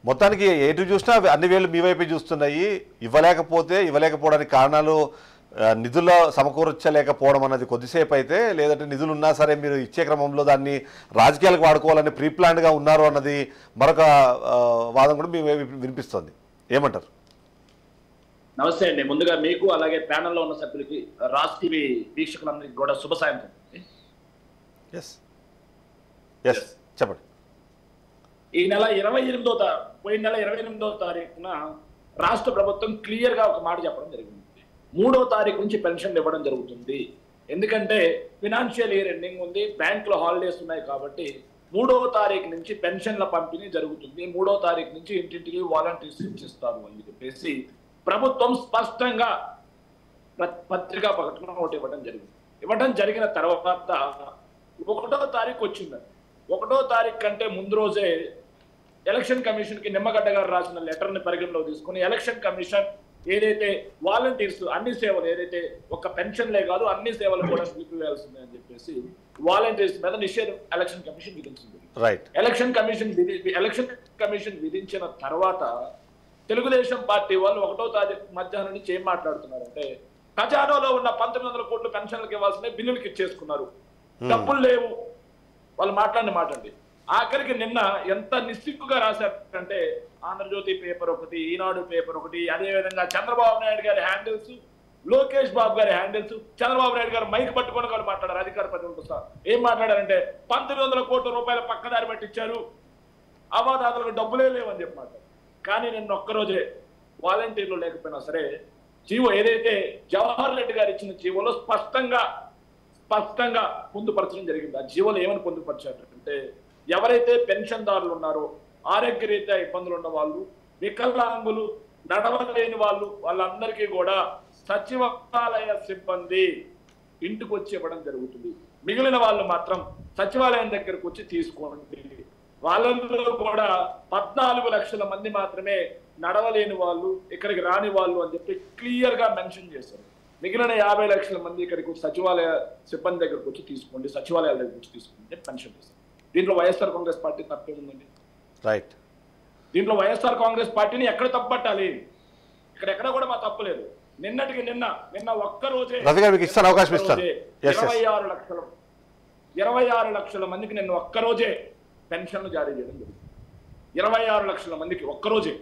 మొత్తానికి ఎటు చూసినా అన్ని వేళ్ళు మీ వైపే చూస్తున్నాయి. ఇవ్వలేకపోవడానికి కారణాలు నిధుల్లో సమకూర్చలేకపోవడం అన్నది కొద్దిసేపు అయితే, లేదంటే నిధులు ఉన్నా సరే మీరు ఇచ్చే క్రమంలో దాన్ని రాజకీయాలకు వాడుకోవాలని ప్రీ ప్లాన్డ్గా ఉన్నారు అన్నది మరొక వాదం కూడా మీ వినిపిస్తుంది. ఏమంటారు? నమస్తే అండి. ముందుగా మీకు అలాగే ప్యానెల్లో ఉన్న సభ్యులకి రాజ్ టీవీ వీక్షకులందరికీ కూడా శుభ సాయంత్రం. చెప్పండి. ఈ నెల 28వ తారీఖున రాష్ట్ర ప్రభుత్వం క్లియర్ గా ఒక మాట చెప్పడం జరిగింది. 3వ తారీఖు నుంచి పెన్షన్లు ఇవ్వడం జరుగుతుంది. ఎందుకంటే ఫినాన్షియల్ ఇయర్ ఎండింగ్ ఉంది, బ్యాంకులో హాలిడేస్ ఉన్నాయి కాబట్టి 3వ తారీఖు నుంచి పెన్షన్ల పంపిణీ జరుగుతుంది. 3వ తారీఖు నుంచి ఇంటింటికి వాలంటీర్స్ ఇచ్చిస్తారు అని చెప్పేసి ప్రభుత్వం స్పష్టంగా పత్రికా ప్రకటన ఒకటి ఇవ్వడం జరిగిన తర్వాత 1వ తారీఖు వచ్చిందండి. 1వ తారీఖు కంటే ముందు రోజే ఎలక్షన్ కమిషన్ కి నిమ్మగడ్డ గారు రాసిన లెటర్ ని పరిగణలో తీసుకుని ఎలక్షన్ కమిషన్ ఏదైతే వాలంటీర్స్ అన్ని సేవలు ఏదైతే ఒక పెన్షన్లే కాదు అన్ని సేవలు కూడా నిలిపివేయాల్సిందే అని చెప్పేసి వాలంటీర్స్ మీద నిషేధం ఎలక్షన్ కమిషన్ విధించింది. ఎలక్షన్ కమిషన్ విధించిన తర్వాత తెలుగుదేశం పార్టీ వాళ్ళు 1వ తారీఖు మధ్యాహ్నం నుంచి ఏం మాట్లాడుతున్నారంటే ఖజానాలో ఉన్న 1900 కోట్ల పెన్షన్లకు ఇవ్వాల్సిన బిల్లులకి ఇచ్చేసుకున్నారు, డబ్బులు లేవు. వాళ్ళు మాట్లాడిన మాట అండి. ఆఖరికి నిన్న ఎంత నిస్సిగ్గుగా రాశారంటే ఆంధ్రజ్యోతి పేపర్ ఒకటి, ఈనాడు పేపర్ ఒకటి, అదేవిధంగా చంద్రబాబు నాయుడు గారి హ్యాండిల్స్, లోకేష్ బాబు గారి హ్యాండిల్స్, చంద్రబాబు నాయుడు గారు మైక్ పట్టుకొని వాళ్ళు మాట్లాడారు అధికార ప్రతినిధులతో సార్. ఏం మాట్లాడారంటే 1900 కోట్ల రూపాయల పక్కదారి పట్టించారు, అవాదాదులకు డబ్బులే లేవని చెప్పి మాట్లాడారు. కానీ నిన్న ఒక్కరోజే వాలంటీర్లు లేకపోయినా సరే జీవో ఏదైతే జవహర్ రెడ్డి గారు ఇచ్చిన జీవోలో స్పష్టంగా పొందుపరచడం జరిగింది. ఆ జీవోలో ఏమని పొందుపరిచారంటే ఎవరైతే పెన్షన్దారులు ఉన్నారో, ఆరోగ్యరీత్యా ఇబ్బందులు ఉన్న వాళ్ళు, వికలాంగులు, నడవలేని వాళ్ళు, వాళ్ళందరికీ కూడా సచివాలయ సిబ్బంది ఇంటికి వచ్చి ఇవ్వడం జరుగుతుంది. మిగిలిన వాళ్ళు మాత్రం సచివాలయం దగ్గరకు వచ్చి తీసుకోండి. వాళ్ళలో కూడా 14 లక్షల మంది మాత్రమే నడవలేని వాళ్ళు, ఇక్కడికి రాని వాళ్ళు అని చెప్పి క్లియర్ గా మెన్షన్ చేశారు. మిగిలిన 50 లక్షల మంది ఇక్కడికి వచ్చి సచివాలయ సిబ్బంది దగ్గరకు వచ్చి తీసుకోండి, సచివాలయాల దగ్గరకు వచ్చి తీసుకోండి పెన్షన్ చేస్తారు. దీంట్లో వైఎస్ఆర్ కాంగ్రెస్ పార్టీ తప్పే ఉందండి. రైట్. దీంట్లో వైఎస్ఆర్ కాంగ్రెస్ పార్టీని ఎక్కడ తప్పట్టాలి? ఎక్కడ కూడా మా తప్పు లేదు. నిన్న ఒక్క రోజే 26 లక్షల మందికి నిన్న ఒక్క రోజే పెన్షన్లు జారీ చేయడం జరిగింది. 26 లక్షల మందికి ఒక్కరోజే.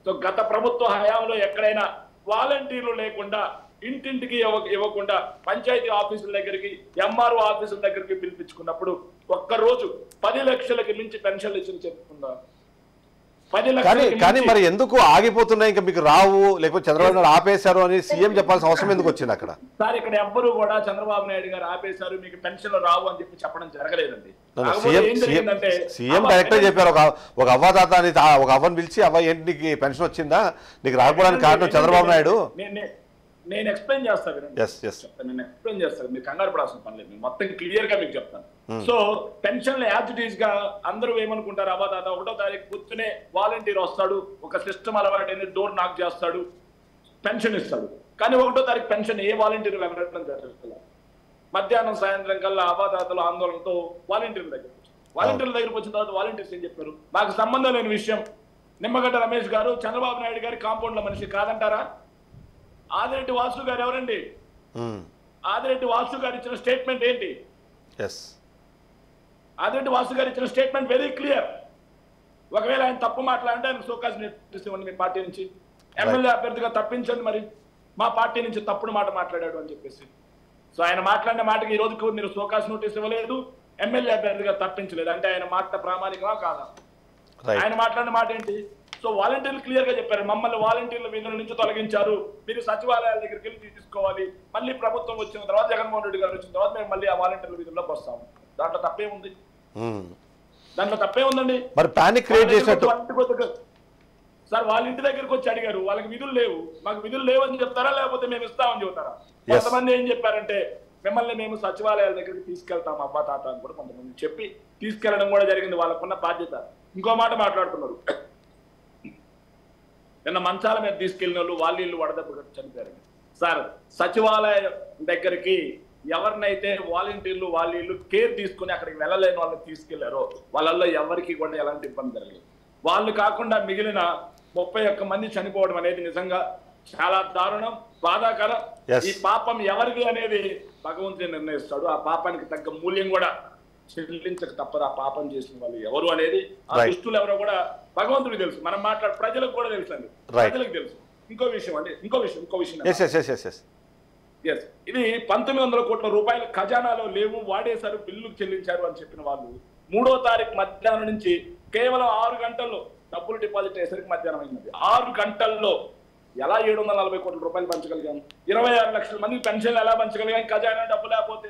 సో గత ప్రభుత్వ హయాంలో ఎక్కడైనా వాలంటీర్లు లేకుండా ఇంటింటికి ఇవ్వకుండా పంచాయతీ ఆఫీసుల దగ్గరికి, ఎంఆర్ఓ ఆఫీసుల దగ్గరికి పిలిపించుకున్నప్పుడు ఒక్కరోజు 10 లక్షలకి మించి పెన్షన్లు ఇచ్చి చెప్పుకుందాం. కానీ మరి ఎందుకు ఆగిపోతున్నాయి? ఇంకా మీకు రావు, లేకపోతే చంద్రబాబు నాయుడు ఆపేశారు అని సీఎం చెప్పాల్సిన అవసరం ఎందుకు వచ్చింది అక్కడ? సార్ ఇక్కడ ఎవ్వరూ కూడా చంద్రబాబు నాయుడు గారు ఆపేశారు, మీకు పెన్షన్లు రావు అని చెప్పి చెప్పడం జరగలేదండి. సీఎం డైరెక్ట్ చెప్పారు, ఒక అవ్వదాత అని ఒక అవ్వని పిలిచి అవ్వ ఏంటి నీకు పెన్షన్ వచ్చిందా, నీకు రాకపోవడానికి కారణం చంద్రబాబు నాయుడు. నేను ఎక్స్ప్లెయిన్ చేస్తాను, నేను ఎక్స్ప్లెయిన్ చేస్తాను, మీరు కంగారు పడాల్సిన పని లేదు, మొత్తం క్లియర్ గా మీకు చెప్తాను. సో పెన్షన్లు యాజ్ ఇట్ ఈస్ గా అందరూ ఏమనుకుంటారు, అవ్వదాత 1వ తారీఖు పొద్దునే వాలంటీర్ వస్తాడు, ఒక సిస్టమ్ అలవాటైన డోర్ నాక్ చేస్తాడు, పెన్షన్ ఇస్తాడు. కానీ 1వ తారీఖు పెన్షన్ ఏ వాలంటీర్ వెళ్ళడం జరుగుతుంది. మధ్యాహ్నం సాయంత్రం కల్లా అవ్వదాతలు ఆందోళనతో వాలంటీర్ల దగ్గరకు వచ్చిన తర్వాత వాలంటీర్స్ ఏం చెప్పారు, నాకు సంబంధం లేని విషయం, నిమ్మగడ్డ రమేష్ గారు చంద్రబాబు నాయుడు గారి కాంపౌండ్ లో మనిషి కాదంటారా? ఆదిరెడ్డి వాసు గారు ఎవరండి? ఆదిరెడ్డి వాసు గారు ఇచ్చిన స్టేట్మెంట్ ఏంటి? ఆదిరెడ్డి వాసు గారు ఇచ్చిన స్టేట్మెంట్ వెరీ క్లియర్. ఒకవేళ ఆయన తప్పు మాట్లాడంటే ఆయన సోకాజ్ నోటీస్ ఇవ్వండి మీ పార్టీ నుంచి, ఎమ్మెల్యే అభ్యర్థిగా తప్పించండి, మరి మా పార్టీ నుంచి తప్పుడు మాట మాట్లాడాడు అని చెప్పేసి. సో ఆయన మాట్లాడిన మాటకి ఈ రోజుకు మీరు సోకాజ్ నోటీస్ ఇవ్వలేదు, ఎమ్మెల్యే అభ్యర్థిగా తప్పించలేదు అంటే ఆయన మాట ప్రామాణికమా కాదా? ఆయన మాట్లాడిన మాట ఏంటి? సో వాలంటీర్లు క్లియర్ గా చెప్పారు, మమ్మల్ని వాలంటీర్ల విధుల నుంచి తొలగించారు, మీరు సచివాలయాల దగ్గరికి వెళ్ళి తీసుకోవాలి, మళ్ళీ ప్రభుత్వం వచ్చిన తర్వాత జగన్మోహన్ రెడ్డి గారు వచ్చిన తర్వాత మేము మళ్ళీ ఆ వాలంటీర్ల విధుల్లోకి వస్తాము. దాంట్లో తప్పే ఉంది? దాంట్లో తప్పే ఉందండి. మరి పానిక్ క్రియేట్ చేసినట్టు సార్ వాళ్ళ ఇంటి దగ్గరకు వచ్చి అడిగారు, వాళ్ళకి విధులు లేవు, మాకు విధులు లేవని చెప్తారా లేకపోతే మేము ఇస్తామని చెబుతారా? కొంతమంది ఏం చెప్పారంటే మిమ్మల్ని మేము సచివాలయాల దగ్గరికి తీసుకెళ్తాం అబ్బా తాత అని కూడా కొంతమంది చెప్పి తీసుకెళ్లడం కూడా జరిగింది, వాళ్ళకున్న బాధ్యత. ఇంకో మాట మాట్లాడుతున్నారు, నిన్న మంచాల మీద తీసుకెళ్లిన వాళ్ళు ఇల్లు వడదెబ్బ చనిపోయారు. సార్ సచివాలయం దగ్గరికి ఎవరినైతే వాలంటీర్లు వాళ్ళు కేర్ తీసుకుని అక్కడికి వెళ్ళలేని వాళ్ళని తీసుకెళ్లారో వాళ్ళల్లో ఎవరికి కూడా ఎలాంటి ఇబ్బంది జరగలేదు. వాళ్ళు కాకుండా మిగిలిన 31 మంది చనిపోవడం అనేది నిజంగా చాలా దారుణం, బాధాకరం. Yes. ఈ పాపం ఎవరిది అనేది భగవంతుడు నిర్ణయిస్తాడు. ఆ పాపానికి తగ్గ మూల్యం కూడా చెల్లించక తప్పదు. ఆ పాపం చేసిన వాళ్ళు ఎవరు అనేది, ఆ Right. దుష్టులు ఎవరో కూడా భగవంతుడికి తెలుసు. మనం ప్రజలకు కూడా తెలుసు అండి, Right. ప్రజలకు తెలుసు. ఇంకో విషయం yes yes yes yes yes yes, ఇది 1900 కోట్ల రూపాయల ఖజానాలో లేవు, వాడేశారు, బిల్లు చెల్లించారు అని చెప్పిన వాళ్ళు 3వ తారీఖు మధ్యాహ్నం నుంచి కేవలం 6 గంటల్లో డబ్బులు డిపాజిట్ అయ్యేసరికి మధ్యాహ్నం అయింది. 6 గంటల్లో ఎలా 740 కోట్ల రూపాయలు పంచగలిగాం? 26 లక్షల మందికి పెన్షన్లు ఎలా పంచగలిగాం ఖజానా డబ్బు లేకపోతే?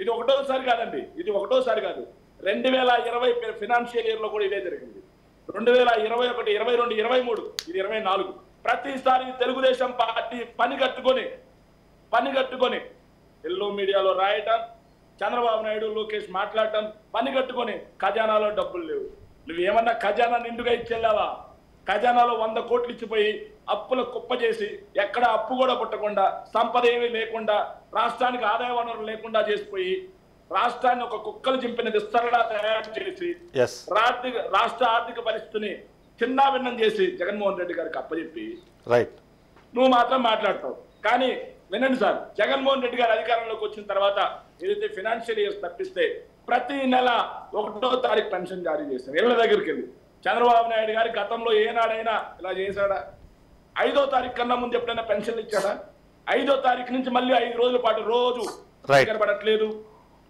ఇది ఒకటోసారి కాదండి, ఇది ఒకటోసారి కాదు. 2020 ఫినాన్షియల్ ఇయర్ లో కూడా ఇదే జరిగింది. 2021, 22, 23, ఇది 24. ప్రతిసారి తెలుగుదేశం పార్టీ పని కట్టుకొని ఎల్లో మీడియాలో రాయటం, చంద్రబాబు నాయుడు లోకేష్ మాట్లాడటం, పని కట్టుకొని ఖజానాలో డబ్బులు లేవు. నువ్వు ఏమన్నా ఖజానా నిండుగా ఇచ్చెళ్ళావా? ఖజానాలో 100 కోట్లు ఇచ్చిపోయి అప్పుల కుప్ప చేసి, ఎక్కడ అప్పు కూడా పుట్టకుండా, సంపద ఏమీ లేకుండా, రాష్ట్రానికి ఆదాయ వనరులు లేకుండా చేసిపోయి, రాష్ట్రాన్ని ఒక కుక్కలు చింపిన విస్తరణ తయారు చేసి రాష్ట్ర ఆర్థిక పరిస్థితిని చిన్నాభిన్నం చేసి జగన్మోహన్ రెడ్డి గారికి అప్పచెప్పి రైట్ నువ్వు మాత్రం మాట్లాడతావు. కానీ వినండి సార్, జగన్మోహన్ రెడ్డి గారు అధికారంలోకి వచ్చిన తర్వాత ఏదైతే ఫినాన్షియల్ ఇయర్స్ తప్పిస్తే ప్రతి నెల 1వ తారీఖు పెన్షన్ జారీ చేశారు ఇళ్ల దగ్గరికి వెళ్ళి. చంద్రబాబు నాయుడు గారి గతంలో ఏనాడైనా ఇలా చేశాడా? 5వ తారీఖు కన్నా ముందు ఎప్పుడైనా పెన్షన్లు ఇచ్చాడా? 5వ తారీఖు నుంచి మళ్ళీ 5 రోజుల పాటు రోజు పడట్లేదు,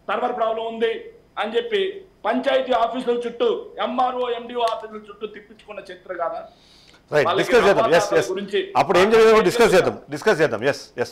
సర్వర్ ప్రాబ్లం ఉంది అని చెప్పి పంచాయతీ ఆఫీసుల చుట్టూ, ఎంఆర్ఓ ఎండిఓ ఆఫీసుల చుట్టూ తిప్పించుకున్న చరిత్ర కాదా? రైట్, డిస్కస్ చేద్దాం. అప్పుడు ఏం జరిగిందో డిస్కస్ చేద్దాం. Yes yes